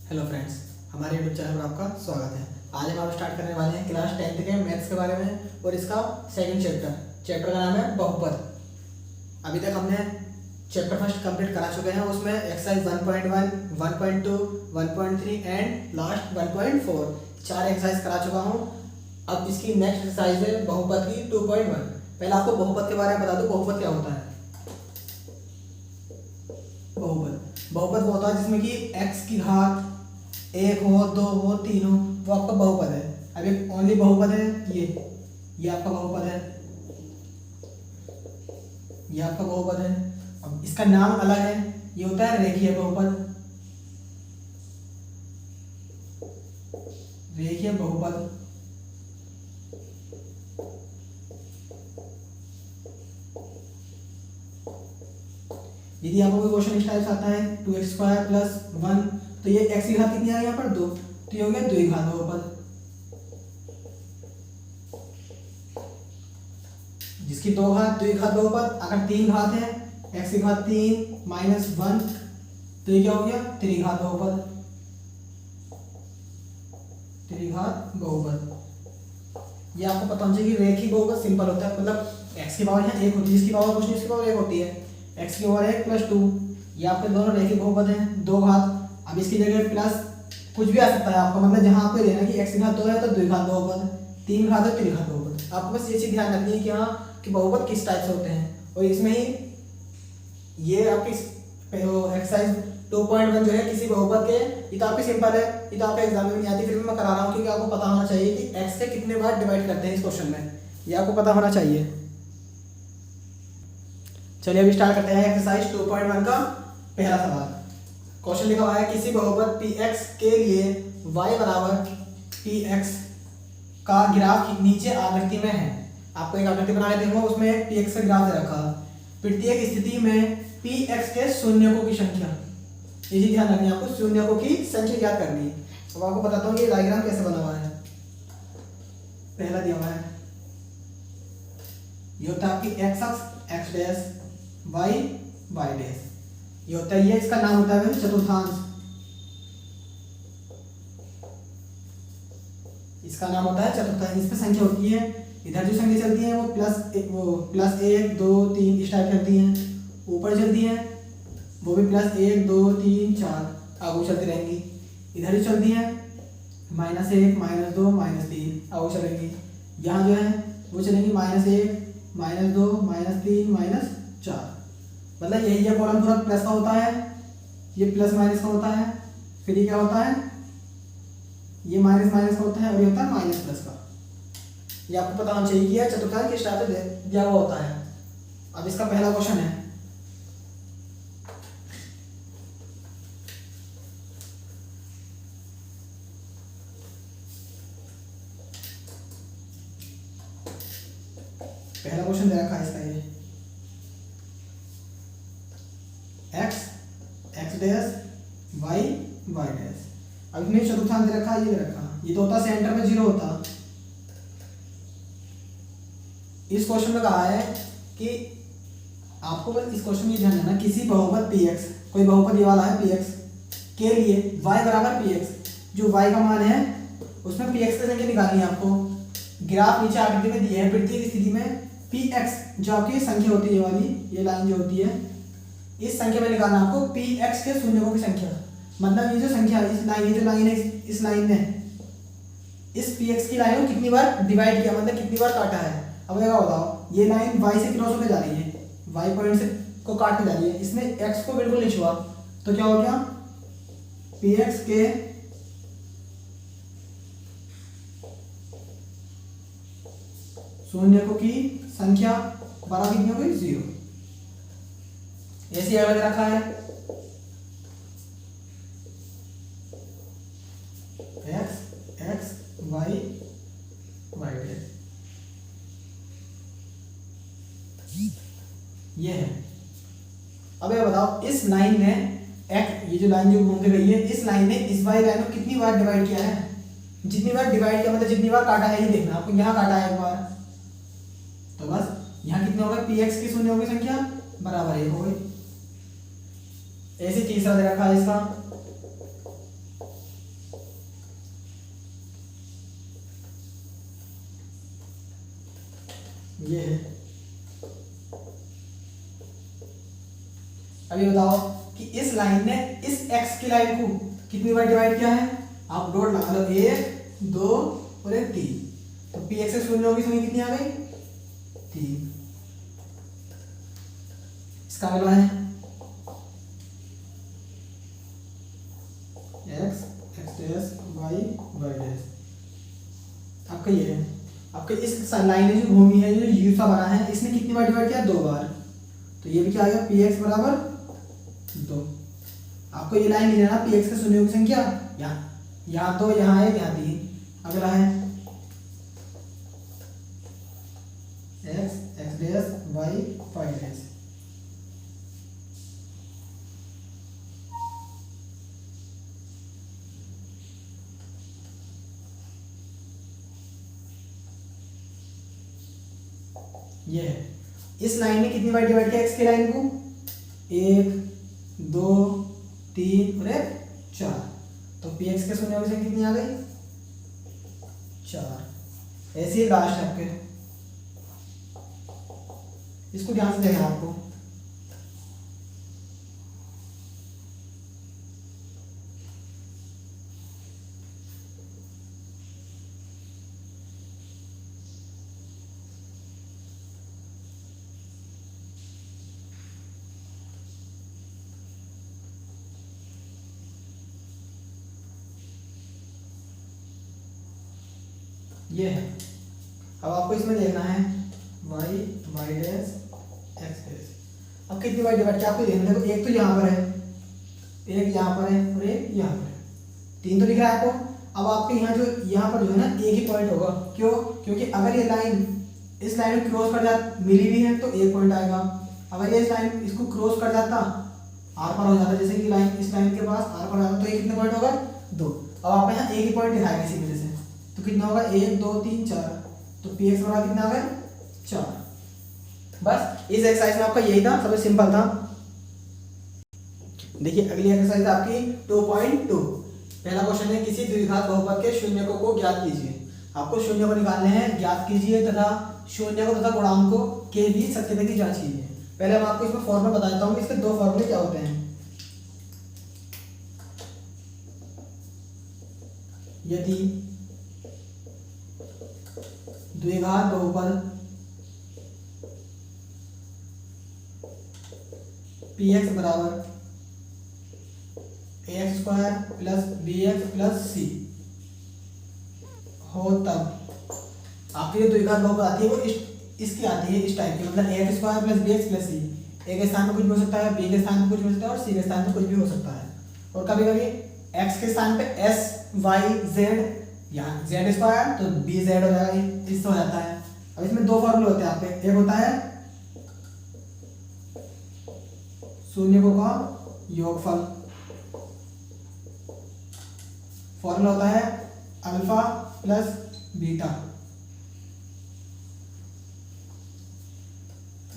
Hello friends, हमारे YouTube channel पर आपका स्वागत है। आज हम स्टार्ट करने वाले हैं क्लास 10th के मैथ्स के बारे में और इसका सेकंड चैप्टर का नाम है बहुपद। अभी तक हमने चैप्टर फर्स्ट कंप्लीट करा चुके हैं। उसमें एक्सरसाइज 1.1, 1.2, 1.3 एंड लास्ट 1.4 चार एक्सरसाइज करा चुका हूँ। अब इसकी नेक्स्ट एक्सरसाइज है बहुपद की 2.1। पहले आपको बहुपद के बारे में बता दूँ, बहुपद क्या होता है। बहुपद वो होता है जिसमें कि x की घात 1 हो, 2 हो, 3 हो, वो आपका बहुपद है। अब एक ओनली बहुपद है, ये आपका बहुपद है, ये आपका बहुपद है। अब इसका नाम अलग है, ये होता है रेखीय बहुपद। रेखीय बहुपद यदि आपको कोई क्वेश्चन इस टाइप से आता है 2x² + 1, तो ये x की घात कितनी आ गई यहाँ पर 2, तो ये हो गया 2 की घात बहुपद। जिसकी 2 घात 2 की घात बहुपद। अगर 3 घात है, x की घात 3 - 1, तो ये क्या हो गया 3 की घात बहुपद। 3 की घात बहुपद। ये आपको पता होना चाहिए कि रेखीय बहुपद सिंपल होता है, मतलब x की पावर यहाँ 1 होती है, इसकी पावर कुछ नहीं, इसकी पावर 1 होती है। x की पावर 1 + 2, ये आपके दोनों रेखीय बहुपद हैं। 2 घात, अब इसकी जगह प्लस कुछ भी आ सकता है आपको, मतलब जहाँ आपको देना कि x की घात 2 है तो 2 की घात बहुपद, 3 घात है 3 की घात बहुपद। आपको बस ये चीज़ ध्यान रखनी है कि हाँ कि बहुपद किस टाइप से होते हैं। और इसमें ही ये आपकी एक्सरसाइज 2.1 जो है किसी बहुपद के, ये तो आपकी सिंपल है, ये तो आपके एग्जाम में नहीं आती, फिर भी मैं करा रहा हूँ क्योंकि आपको पता होना चाहिए कि x के कितने बार डिवाइड करते हैं इस क्वेश्चन में, ये आपको पता होना चाहिए। चलिए अभी स्टार्ट करते हैं एक्सरसाइज 2.1 का पहला सवाल। क्वेश्चन लिखा हुआ है किसी बहुपद px के लिए y = px का ग्राफ नीचे आकृति में है। आपको एक आकृति बना लेते हैं, उसमें px का ग्राफ दे रखा। प्रत्येक स्थिति में px के शून्यकों की संख्या, ये चीज ध्यान रखनी है आपको, शून्यकों की संख्या ज्ञात करनी है। अब आपको बताता हूँ कि डायग्राम कैसे बना हुआ है। पहला दिया हुआ है, ये होता है आपकी x अक्ष x dash, y y dash, ये होता है, ये इसका नाम होता है चतुर्थांश, इसका नाम होता है चतुर्थांश। इसमें संख्या होती है, इधर जो संख्या चलती है वो +1 2 3 इस टाइप चलती हैं, ऊपर चलती है वो भी +1 2 3 4 आगे चलती रहेंगी। इधर जो चलती है -1 -2 -3 आगे चलेंगी। यहाँ जो है वो चलेंगी -1 -2 -3 -4, मतलब यही ये कॉलम पूरा प्लस का होता है, ये प्लस माइनस का होता है, फिर ये क्या होता है, ये माइनस माइनस का होता है, और ये होता है माइनस प्लस का। ये आपको पता होना चाहिए कि यह चतुर्थांश किस टाइप से दिया हुआ होता है। अब इसका पहला क्वेश्चन है, पहला क्वेश्चन दे रखा है इसका, ये x dash y y dash. अब इसमें चतुर्थांश दे रखा, ये दे रखा, ये तो होता सेंटर में 0 होता। इस क्वेश्चन में कहा है कि आपको बस इस क्वेश्चन में ध्यान देना, किसी बहुपद px, कोई बहुपद ये वाला है px के लिए y = px, जो y का मान है उसमें px की संख्या निकालनी है आपको। ग्राफ नीचे आकृति में दिया है, प्रत्येक स्थिति में px जो आपकी संख्या होती है, ये वाली ये लाइन जो होती है, इस संख्या में निकालना आपको px के शून्यकों की संख्या। मतलब ये जो संख्या, इस लाइन, ये जो लाइन है, इस लाइन ने इस px की लाइन को कितनी बार डिवाइड किया, मतलब कितनी बार काटा है। अब क्या बताओ, ये लाइन y से क्रॉस होकर जा रही है, y पॉइंट से को काट के जा रही है, इसने x को बिल्कुल नहीं छुआ, तो क्या हो गया px के शून्यकों की संख्या बराबर कितनी हो गई 0। ऐसे अलग रखा है x y y डैश, ये है। अब ये बताओ, इस लाइन ने x, ये जो लाइन जो घूम के गई है, इस लाइन ने इस y लाइन को कितनी बार डिवाइड किया है। जितनी बार डिवाइड किया मतलब जितनी बार काटा है, ये देखना आपको, यहाँ काटा है एक बार, तो बस यहाँ कितने हो गए px की शून्यों की संख्या बराबर 1 हो गई। ऐसे तीसरा दे रखा है इसका ये है। अभी बताओ कि इस लाइन ने इस x की लाइन को कितनी बार डिवाइड किया है? आप डॉट लगा लो, 1 2 और 1 3। तो पी एक्स से शून्य होगी, सुनी कितनी आ गई? 3। इसका अगला है x x dash y y dash. आपका ये है, आपके इस लाइन जो घूमी है, जो यू सा बना है, इसने कितनी बार डिवाइड किया? 2 बार। तो ये भी क्या आ गया? पी एक्स बराबर 2। आपको ये लाइन लिखना है, पी एक्स के शून्यों की संख्या यहाँ 2, यहाँ 1, यहाँ 3। अगला है x x dash y y dash. ये है, इस लाइन ने कितनी बार डिवाइड किया x की लाइन को? 1 2 3 और 1 4। तो पी एक्स के शून्य की संख्या कितनी आ गई? 4। ऐसे ही लास्ट आपके, इसको ध्यान से देखना आपको। ये है, अब आपको इसमें देखना है y y dash x dash. अब कितनी बार डिवाइड किया आपको देखना है? देखो, एक तो यहाँ पर है, एक यहाँ पर है और एक यहाँ पर है। 3 तो दिख रहा है आपको। अब आपके यहाँ पर जो है ना, एक ही पॉइंट होगा। क्यों? क्योंकि अगर ये लाइन इस लाइन को क्रॉस कर जाती, मिली भी है तो 1 पॉइंट आएगा। अगर ये इस लाइन इसको क्रॉस कर जाता, आर पर हो जाता, जैसे कि लाइन इस लाइन के पास आर पर आता, तो ये कितने पॉइंट होगा? 2। अब आप यहाँ एक ही पॉइंट दिखाएगा इसी वजह से, तो कितना होगा? 1 2 3 4। तो पी एक्स बराबर कितना आ गया? 4। बस इस एक्सरसाइज में आपका यही था, सबसे सिंपल था। देखिए अगली एक्सरसाइज आपकी 2.2। पहला क्वेश्चन है, किसी द्विघात बहुपद के शून्यकों को ज्ञात कीजिए। आपको शून्य को निकालने हैं, ज्ञात कीजिए तथा शून्य को तथा गुणांकों के बीच सत्यता की जांच कीजिए। पहले हम आपको इसमें फॉर्मूला बता देता हूँ, इसके 2 फॉर्मूले क्या होते हैं। यदि द्विघात बहुपद पी एक्स बराबर A X square plus B X plus C हो, तब आपकी जो द्विघात बहुपद आती है वो इसकी आती है, इस टाइप की, मतलब A X square plus B X plus C. A के स्थान में कुछ भी हो सकता है, बी के स्थान में कुछ भी हो सकता है और सी के स्थान में कुछ भी हो सकता है। और कभी कभी एक्स के स्थान पे एस वाई जेड, यहाँ जेड स्क्वायर तो बी जेड हो जाएगा, इससे हो जाता है। अब इसमें 2 फॉर्मूले होते हैं आपके, एक होता है शून्यकों का योगफल, फॉर्मूला होता है अल्फा प्लस बीटा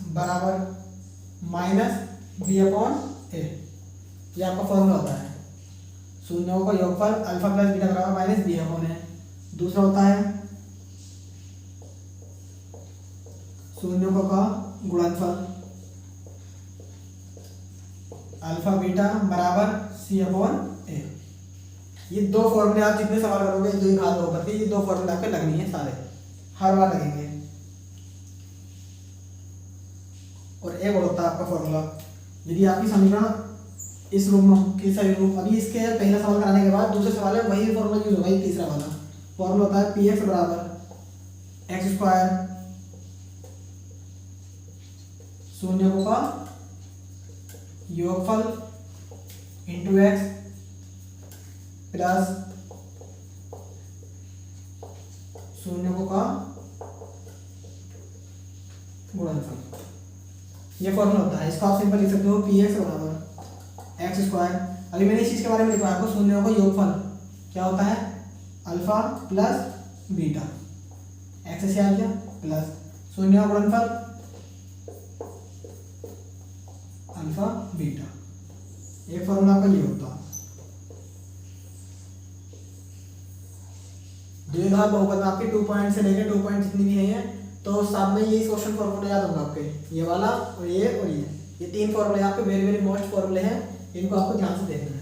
बराबर माइनस बी अपॉन ए। ये आपका फॉर्मूला होता है, शून्यों का योगफल अल्फा प्लस बीटा बराबर माइनस बी अपॉन ए। दूसरा होता है शून्यों का गुणनफल अल्फा बीटा बराबर सी अपॉन ए। ये 2 फॉर्मूले आप जितने सवाल करोगे द्विघात बहुपद के, ये 2 फॉर्मूले आपके लगनी है, सारे हर बार लगेंगे। और एक और होता है आपका फॉर्मूला, यदि आपकी समीकरण इस रूप में किस रूप, अभी इसके पहला सवाल कराने के बाद दूसरे सवाल में वही फॉर्मूला यूज होगा, ये तीसरा वाला फॉर्मूला होता है पी एक्स बराबर एक्स स्क्वायर शून्यों का योगफल इंटू एक्स प्लस शून्यों का गुणनफल। ये फॉर्मूला होता है, इसको आप सिंपल लिख सकते हो पी एक्स बराबर एक्स स्क्वायर। अभी मैंने इस चीज के बारे में लिखा है आपको, शून्यों का योगफल क्या होता है? अल्फा प्लस बीटा, एक्स से आ गया प्लस शून्यों का गुणनफल अल्फा बीटा। एक फॉर्मूला आपका ये होता है। द्विघात बहुपद में आपके 2 पॉइंट से लेकर 2 पॉइंट जितनी भी है तो सब में ये क्वेश्चन फॉर्मूला याद होगा आपके, ये वाला और ये 3 फॉर्मूले आपके वेरी वेरी मोस्ट फॉर्मूले हैं, इनको आपको ध्यान से देखना है।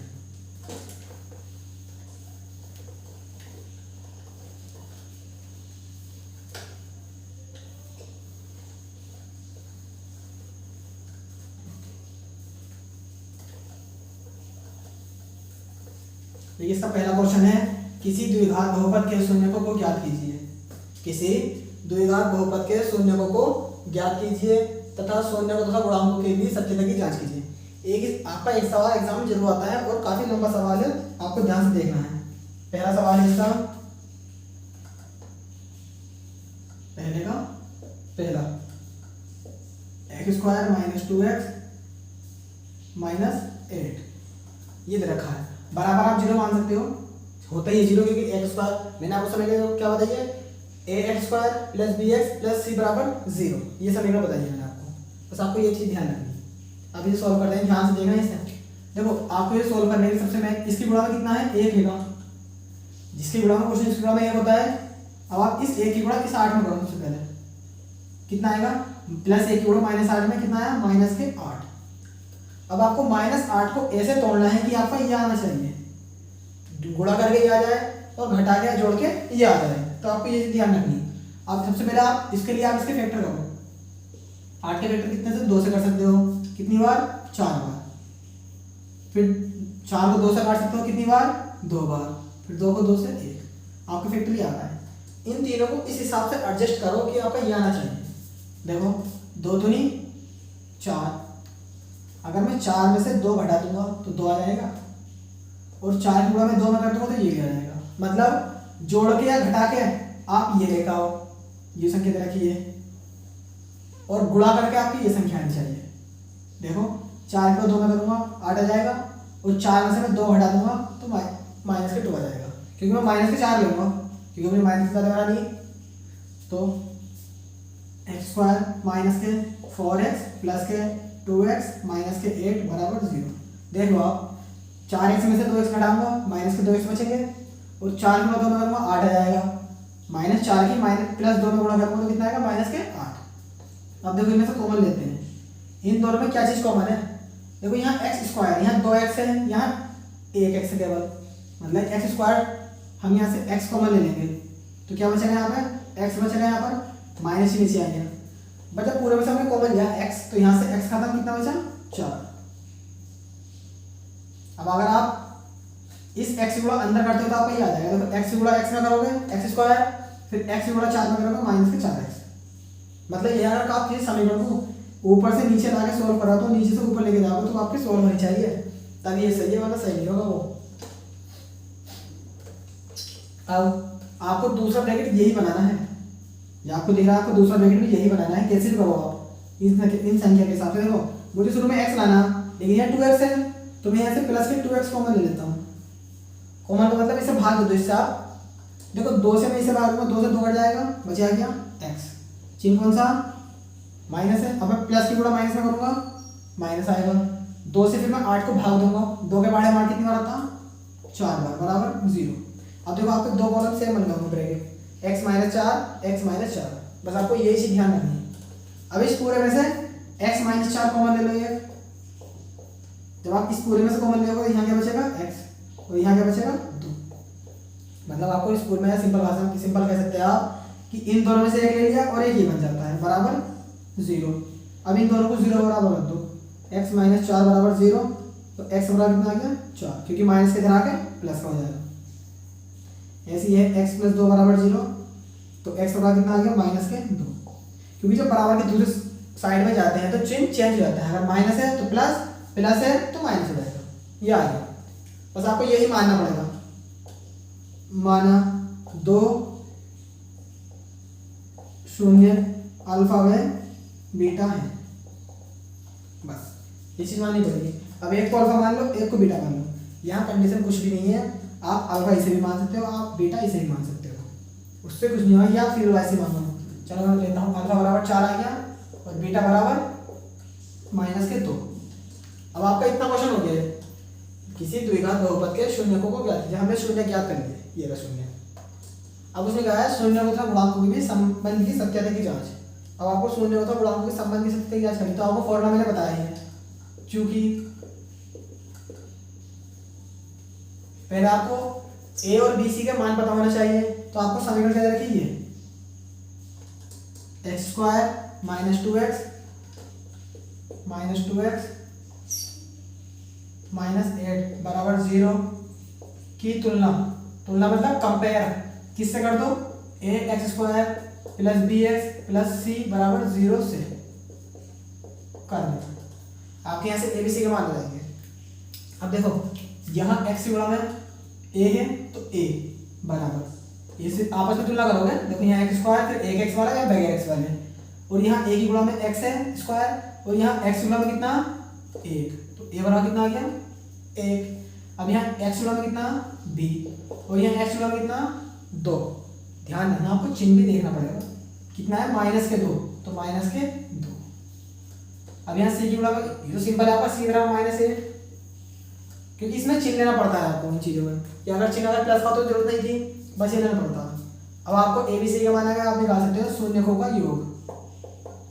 देखिए इसका पहला क्वेश्चन है, किसी द्विघात बहुपद के शून्यकों को ज्ञात कीजिए। किसी द्विघात बहुपद के शून्यकों को ज्ञात कीजिए तथा शून्यकों तथा गुणांकों के लिए सत्यता की जांच कीजिए। आपका एक सवाल एग्जाम में जरूर आता है और काफी लंबा सवाल है, आपको ध्यान से देखना है। पहला सवाल है इसका, पहले का पहला x² - 2x - 8 ये दे रखा है, बराबर आप 0 मान सकते हो, होता ही 0 क्योंकि x² मैंने आपको समीकरण क्या बताइए, ax² + bx + c = 0, ये समीकरण बताइए मैंने आपको, बस आपको ये चीज ध्यान रखनी है। अब ये सॉल्व करते हैं, ध्यान से देखना है इसे। देखो आपको ये सॉल्व करने के सबसे मैं इसकी गुणा में कितना है 1 लेगा, जिसकी गुणा में क्वेश्चन इसकी गुणा में 1 होता है। अब आप इस 1 की गुणा इस 8 में करो, सबसे पहले कितना आएगा, +1 की गुणा -8 में कितना आया -8। अब आपको -8 को ऐसे तोड़ना है कि आपका ये आना चाहिए, गुणा करके ये आ जाए और घटा के जोड़ के ये आ जाए, तो आपको ये ध्यान रखनी है। अब सबसे पहले आप इसके लिए आप इसके फैक्टर करो, 8 के फैक्टर कितने से 2 से कर सकते हो, कितनी बार 4 बार, फिर 4 को 2 से काट सकते हो कितनी बार 2 बार, फिर 2 को 2 से 1, आपका फैक्टर ये आता है। इन तीनों को इस हिसाब से एडजस्ट करो कि आपका ये आना चाहिए। देखो 2 दूनी 4, अगर मैं 4 में से 2 घटा दूंगा तो 2 आ जाएगा, और 4 की गुणा में 2 में कर दूंगा तो ये भी आ जाएगा। मतलब जोड़ के या घटा के आप ये लेकर आओ, ये संख्या दे रखी है, और गुणा करके आपकी ये संख्या आनी चाहिए। देखो 4 को 2 में करूंगा 8 आ जाएगा, और 4 में से मैं 2 घटा दूंगा तो -2 आ जाएगा, क्योंकि मैं -4 लूंगा, क्योंकि मुझे माइनस का लगाना नहीं। तो x² - 4x + 2x - 8 = 0। देख लो आप 4x में से 2x घटाऊंगा, -2x बचेंगे, और 4 गुणा 2 में करूंगा 8 आ जाएगा, -4 की +2 में गुणा करूंगा तो कितना आएगा -8। अब देखो इनमें से कॉमन लेते हैं, इन दोनों में क्या चीज कॉमन है, देखो यहाँ x², यहाँ 2x है, यहाँ 1x है केवल, मतलब x² हम यहाँ से x कॉमन ले लेंगे तो क्या बचेगा यहाँ पे x बचेगा, यहाँ पर माइनस ही नीचे आएगा, बचा पूरे में से हमने कॉमन लिया x, तो यहाँ से x खत्म, कितना बचा 4। अब अगर आप इस x की गुणा अंदर करते हो तो आपको ये आ जाएगा, देखो x की गुणा x में करोगे x², फिर x की गुणा 4 में करोगे -4x। मतलब ये अगर आप किसी समीकरण को ऊपर से नीचे लाके सोल्व करा तो नीचे से ऊपर लेके जाओगे तो आपकी सोल्व होनी चाहिए, तभी ये सही है, वरना सही नहीं होगा वो। अब आपको दूसरा ब्रैकेट यही बनाना है, ये आपको दिख रहा है, आपको दूसरा ब्रैकेट भी यही बनाना है। कैसे भी करो आप इन संख्या के हिसाब से। देखो मुझे शुरू में x लाना, लेकिन यहाँ 2x है तो मैं यहाँ से प्लस के 2x कॉमन ले लेता हूँ। कॉमन का मतलब इसे भाग दो, इससे आप देखो 2 से मैं इसे भाग दूंगा, 2 से 2 कट जाएगा, बचा गया x, चिन्ह कौन सा माइनस है। अब मैं प्लस की गुणा माइनस में करूंगा माइनस आएगा, 2 से फिर मैं 8 को भाग दूंगा, 2 के बारे में 8 कितनी बार आता 4 बार, बराबर 0। अब देखो आपके 2 कॉलम सेम बन गए ब्रैकेट, x - 4 x - 4, बस आपको यही चीज ध्यान रखनी है। अब इस पूरे में से x - 4 कॉमन ले लो, ये जब आप इस पूरे में से कॉमन ले लो तो यहाँ क्या बचेगा x, और यहाँ क्या बचेगा 2। मतलब आपको इस पूरे में सिंपल भाषा में सिंपल कह सकते हैं आप कि इन दोनों में से एक ले लिया और एक ये बन जाता है, बराबर 0। अब इन दोनों को 0 बराबर रख दो, x - 4 बराबर 0, तो x बराबर कितना आ गया 4, क्योंकि माइनस के इधर आके प्लस का हो जाएगा। ऐसे ही है x + 2 बराबर 0, तो x बराबर कितना आ गया -2, क्योंकि जब बराबर के दूसरे साइड में जाते हैं तो चिन्ह चेंज हो जाता है, अगर माइनस है तो प्लस, प्लस है तो माइनस हो जाएगा, ये आ गया। बस आपको यही मानना पड़ेगा, माना 2 0 अल्फा व बीटा है, बस ये चीज माननी पड़ेगी। अब एक को अल्फा मान लो, एक को बीटा मान लो, यहाँ कंडीशन कुछ भी नहीं है, आप अल्फा इसे भी मान सकते हो, आप बीटा इसे भी मान सकते हो, उससे कुछ नहीं होगा, या फिर वैसे मानो। चलो मैं लेता हूँ, अल्फा बराबर 4 आ गया और बीटा बराबर -2। अब आपका इतना क्वेश्चन हो गया, किसी द्विघात बहुपद के शून्यकों को ज्ञात कीजिए। हमने शून्य ज्ञात कर लिए, ये रहा शून्य। अब उसने कहा है शून्य को गुणांकों की भी संबंध की सत्यता की जांच। अब आपको शून्य को गुणांकों के संबंध की सत्यता की जांच करनी, तो आपको फॉर्मूला मैंने बताया है। चूंकि पहले आपको ए और बी सी के मान पता होना चाहिए, तो आपको समीकरण क्या रखिए, x square minus two x minus 8 बराबर 0 की तुलना मतलब कंपेयर किससे कर दो, A X square plus B X plus C बराबर 0 से कर दो। आपके यहाँ से ए बी सी के मान हो जाएंगे। अब देखो यहाँ एक्स की गुणा में ए है, तो ए बराबर ये से आपस में तुलना करोगे। देखो यहाँ एक्स स्क्वायर फिर एक एक्स वाला या बगैर एक्स वाले, और यहाँ ए की गुणा में एक्स है स्क्वायर, और यहाँ एक्स की गुणा में कितना 1, तो ए बराबर कितना आ गया 1। अब यहाँ एक्स की गुणा में कितना b, और यहाँ एक्स की गुणा में कितना 2। ध्यान रखना आपको चिन्ह भी देखना पड़ेगा, कितना है -2, तो -2। अब यहाँ सी की गुणा में, ये तो सिंपल है आपका, सी बराबर -8, क्योंकि इसमें चिन्ह लेना पड़ता है आपको उन चीज़ों में, कि अगर चिन्ह अगर प्लस का तो जरूरत नहीं थी, बस ये लेना पड़ता। अब आपको ए बी सी का माना गया, आप निकाल सकते हो शून्यकों का योग,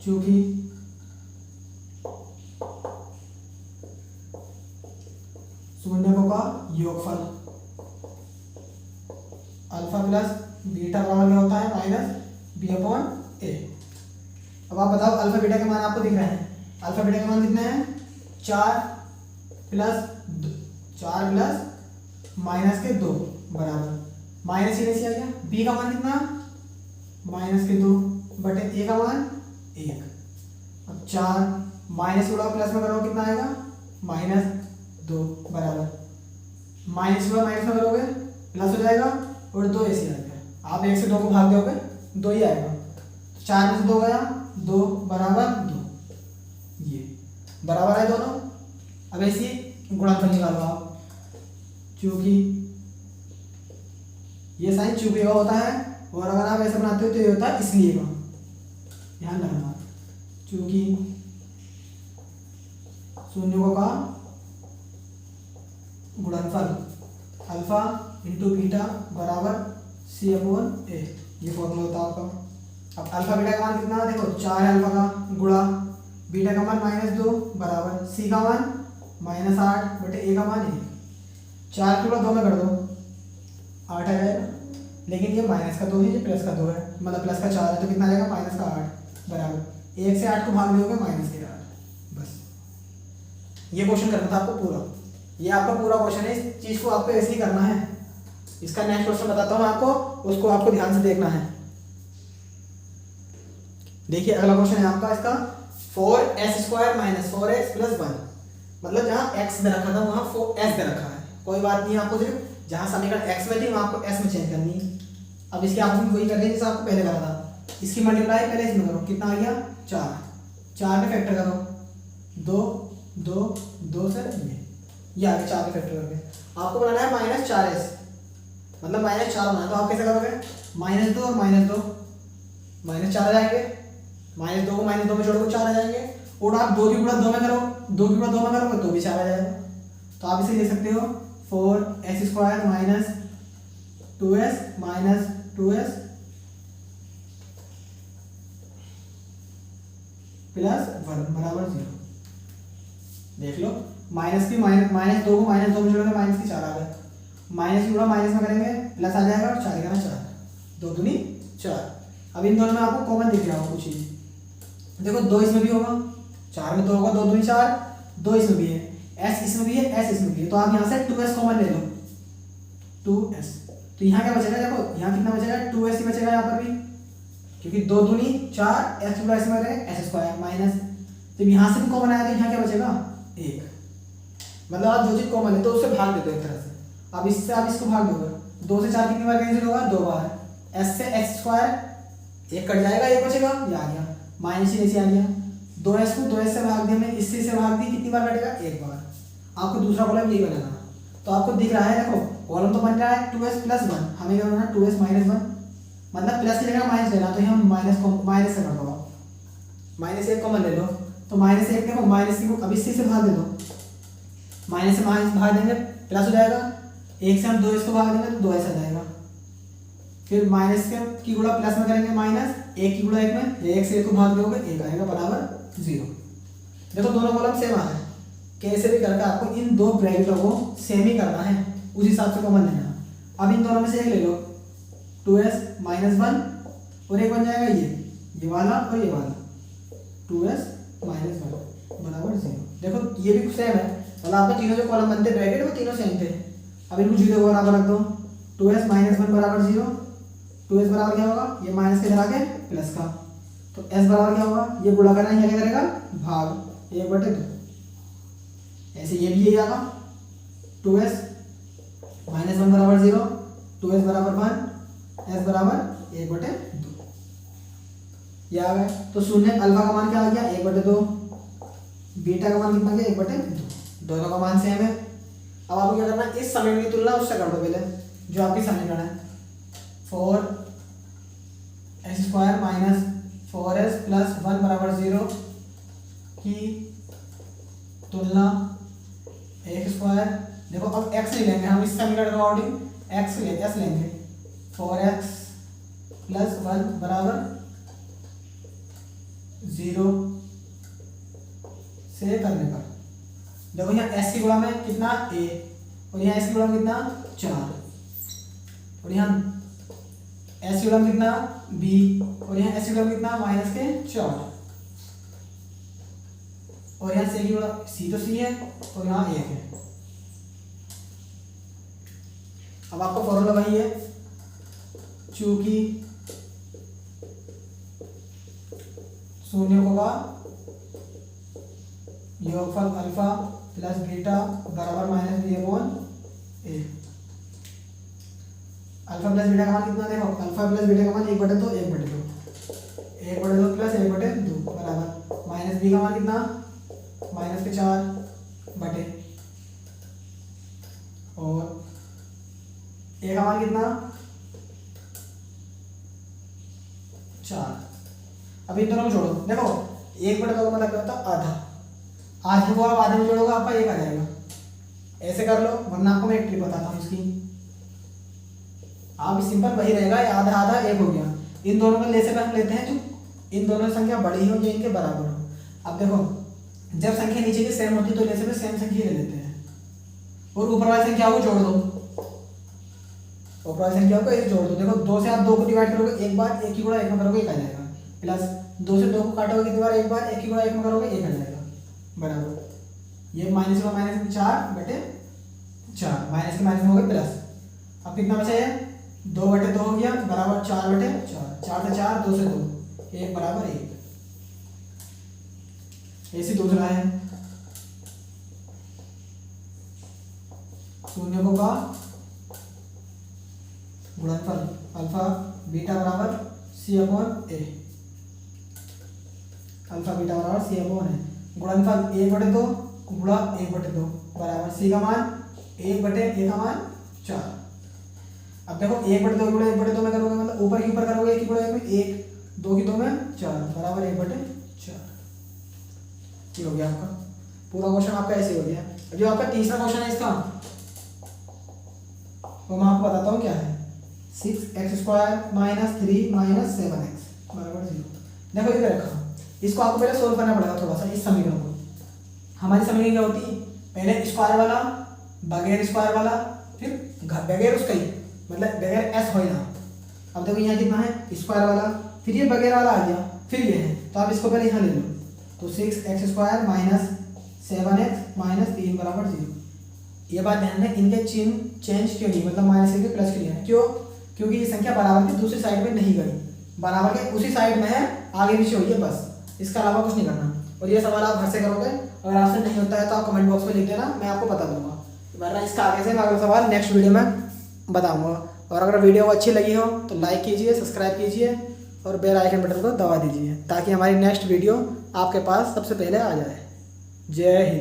चूंकि शून्यकों का योगफल अल्फा प्लस बीटा बराबर क्या होता है -b/a। अब आप बताओ अल्फा बीटा के मान आपको दिख रहे हैं, अल्फा बीटा के मान कितने हैं 4 प्लस -2 बराबर माइनस इधर से आ गया, b का मान कितना -2 बटे a का मान 1। अब 4 माइनस उड़ा प्लस में करोगे कितना आएगा -2 बराबर माइनस उड़ा माइनस में करोगे प्लस हो जाएगा, और 2 ऐसे आ गया। आप 1 से 2 को भाग दोगे 2 ही आएगा, तो 4 में से 2 गया 2 बराबर 2, ये बराबर है दोनों। अब ऐसी गुणनफल निकालो आप, चूंकि ये साइन चूंकि का होता है, और अगर आप ऐसे बनाते हो तो ये होता है इसलिए का, ध्यान रखना। चूंकि शून्यों का गुणनफल अल्फा इंटू बीटा बराबर c/a, ये फॉर्मूला होता है आपका। अब अल्फा बीटा का मान कितना देखो 4 है अल्फा का, गुणा बीटा का मान -2 बराबर c का मान -8 बटे a का मान 1। 4 के 2 में कर दो 8 आ जाएगा, लेकिन ये माइनस का 2 है, ये प्लस का 2 है, मतलब प्लस का 4 है, तो कितना आ जाएगा -8 बराबर 1 से 8 को भाग दोगे -8। बस ये क्वेश्चन करना था आपको पूरा, ये आपका पूरा क्वेश्चन है। इस चीज़ को आपको ऐसे ही करना है। इसका नेक्स्ट क्वेश्चन बताता हूँ आपको, उसको आपको ध्यान से देखना है। देखिए अगला क्वेश्चन है आपका इसका 4s² - 4x + 1, मतलब जहाँ x दे रखा था वहाँ 4s दे रखा है, कोई बात नहीं, आपको सिर्फ जहाँ समीकरण x में थी वहाँ आपको s में चेंज करनी है। अब इसके आप वही कर रहे हैं जैसे आपको पहले करा था, इसकी मल्टीप्लाई पहले इसमें करो, कितना आ गया 4 में फैक्टर करो 2 से ये आगे 4 में फैक्टर करके आपको बनाना है -4s, मतलब -4 बनाना है। तो आप कैसे करोगे -2 और -2 -4 आ जाएंगे, -2 को -2 में जोड़ो 4 आ जाएंगे, और आप 2 की गुणा 2 में करो, 2 की गुणा 2 में करोगे तो भी 4 आ जाएगा। तो आप इसे लिख सकते हो 4s² - 2s - 2s + 1 बराबर 0। देख लो माइनस की -2 को -2 में जोड़ोगे माइनस की 4 आ गए, माइनस की गुणा माइनस में करेंगे प्लस आ जाएगा, और 4 का 4 2 दूनी 4। अब इन दोनों में आपको कॉमन दिख रहा होगा कुछ चीज, देखो 2 इसमें भी होगा, 4 में 2 होगा, 2 दूनी 4, 2 इसमें भी है, s इसमें भी है, s इसमें भी है, तो आप यहाँ से 2s कॉमन ले लो 2s। तो यहाँ क्या बचेगा, देखो यहाँ कितना बचेगा 2s ही बचेगा यहाँ पर भी, क्योंकि 2 दूनी 4 s प्लस में रहे s² माइनस, जब यहाँ से भी कॉमन आया तो यहाँ क्या बचेगा 1, मतलब आप जो चीज कॉमन है तो उससे भाग देते हो एक तरह से। अब इससे आप इसको भाग दोगे, 2 से 4 कितनी बार कैंसिल होगा 2 बार, s से x² 1 कट जाएगा, 1 बचेगा, ये आ गया माइनस ही नीचे आ गया, 2s को 2s से भाग दिया, मैं इससे से भाग दी, कितनी बार कटेगा 1 बार। आपको दूसरा कॉलम यही बनाना, तो आपको दिख रहा है देखो कॉलम तो बन रहा है 2s + 1, हमें क्या बनाना 2s - 1, मतलब प्लस की जगह माइनस लेना, तो हम माइनस से कर दो, -1 कॉमन ले लो, तो -1 देखो माइनस को अब इसी से भाग दे दो, माइनस से माइनस भाग देंगे प्लस हो जाएगा, 1 से हम 2s को भाग देंगे तो 2s आ जाएगा, फिर माइनस के की गुणा प्लस में करेंगे माइनस, एक की गुणा एक में, एक से एक को भाग दोगे एक आएगा बराबर 0। देखो दोनों कॉलम सेम आ रहे हैं, कैसे भी करके आपको इन दो ब्रैकेटों को सेम ही करना है, उस हिसाब से कॉमन लेना। अब इन दोनों में से एक ले लो, 2s माइनस 1 और एक बन जाएगा ये वाला और ये वाला, 2s माइनस 1 बराबर 0। देखो ये भी सेम है, मतलब आपके तीनों जो कॉलम बनते ब्रैकेट वो तीनों सेम थे। अब इनको 0 बराबर रख दो, 2s माइनस 1 बराबर 0, 2s बराबर क्या होगा, ये माइनस के इधर आके प्लस का, तो s बराबर क्या होगा, ये गुणा करना है, क्या करेगा भाग 1/2। ऐसे ये भी यही आगा, 2s माइनस 1 बराबर 0, 2s बराबर 1, s बराबर 1/2 ये आ गया। तो शून्य अल्फा का मान क्या आ गया 1/2, बीटा का मान कितना गया 1/2, दोनों का मान सेम है। अब आपको क्या करना है, इस समीकरण की तुलना उससे कर दो पहले, जो आपकी समीकरण है 4x² माइनस 4s प्लस 1 बराबर 0 की तुलना x²। देखो अब x नहीं लेंगे हम इस समीकरण के अकॉर्डिंग, x लेंगे 4x प्लस 1 बराबर 0 से करने पर। देखो यहाँ s की गुणा में कितना a और यहाँ s की गुणा में कितना 4 और यहाँ s की गुणा में कितना b और यहाँ s की गुणा में कितना माइनस के 4 और यहाँ c की गुणा c तो c है और यहाँ 1 है। अब आपको फॉर्मूला वही है, चूंकि शून्यों का योगफल अल्फा प्लस बीटा बराबर minus b upon a। Alpha plus beta का मान कितना, देखो अल्फा प्लस बीटा का मान 1/2 1/2 प्लस 1/2 बराबर माइनस b का मान कितना माइनस के 4 बटे और a का मान कितना 4। अब इन दोनों को जोड़ो, देखो 1/2 का मतलब क्या होता है आधा, आधे को आप आधे में जोड़ोगे आपका 1 आ जाएगा। ऐसे कर लो, वरना आपको मैं एक ट्रिक बताता हूँ इसकी, आप सिंपल वही रहेगा, आधा आधा 1 हो गया। इन दोनों में लेसे पे हम लेते हैं जो इन दोनों संख्या बड़ी हो या इनके बराबर हो। अब देखो जब संख्या नीचे की सेम होती है तो लेसे पे सेम संख्या ले लेते हैं और ऊपर वाली संख्या को जोड़ दो, ऊपर वाली संख्या को ऐसे जोड़ दो। देखो 2 से आप 2 को डिवाइड करोगे एक बार, 1 की गुणा 1 में करोगे 1 आ जाएगा, प्लस 2 से 2 को काटोगे कितनी बार एक बार, 1 की गुणा 1 में करोगे 1 आ जाएगा बराबर ये माइनस का माइनस 4/4 माइनस के माइनस में हो गए प्लस। अब कितना बचा है 2/2 हो गया बराबर 4/4, 4 से 4 2 से 2 1 बराबर 1। ऐसे दूसरा है शून्यों का गुणनफल अल्फा बीटा बराबर c upon a, alpha beta बराबर c अपॉन a, गुणनफल 1/2 गुणा 1/2 बराबर c का मान 1/a का मान 4। अब देखो 1/2 गुणा 1/2 में करोगे मतलब ऊपर की ऊपर करोगे 1 की गुणा 1 में 1, 2 की 2 में 4 बराबर 1/4। ये हो गया आपका पूरा क्वेश्चन, आपका ऐसे हो गया। जो आपका तीसरा क्वेश्चन है इसका वो मैं आपको बताता हूँ क्या है, 6x² माइनस 3 माइनस 7x बराबर 0। देखो इधर रखा, इसको आपको पहले सोल्व करना पड़ेगा थोड़ा सा इस समीकरण को। हमारी समीकरण क्या होती है, पहले स्क्वायर वाला बगैर स्क्वायर वाला फिर बगैर उसका ही मतलब बगैर s हो यहाँ। अब देखो यहाँ कितना है स्क्वायर वाला, फिर ये बगैर वाला आ गया, फिर ये है, तो आप इसको पहले यहाँ ले लो। तो 6x² माइनस 7x माइनस 3 बराबर 0। ये बात ध्यान दें, इनके चिन्ह चेंज क्यों नहीं, मतलब माइनस के प्लस के लिए है, क्यों, क्योंकि ये संख्या बराबर की दूसरी साइड में नहीं गई, बराबर के उसी साइड में है, आगे पीछे हुई है बस, इसका अलावा कुछ नहीं करना। और ये सवाल आप घर से करोगे, अगर आपसे नहीं होता है तो आप कमेंट बॉक्स में लिख देना, मैं आपको बता दूंगा, वरना इसका आगे से मैं अगला सवाल नेक्स्ट वीडियो में बताऊंगा। और अगर वीडियो अच्छी लगी हो तो लाइक कीजिए, सब्सक्राइब कीजिए और बेल आइकन बटन को दबा दीजिए ताकि हमारी नेक्स्ट वीडियो आपके पास सबसे पहले आ जाए। जय हिंद।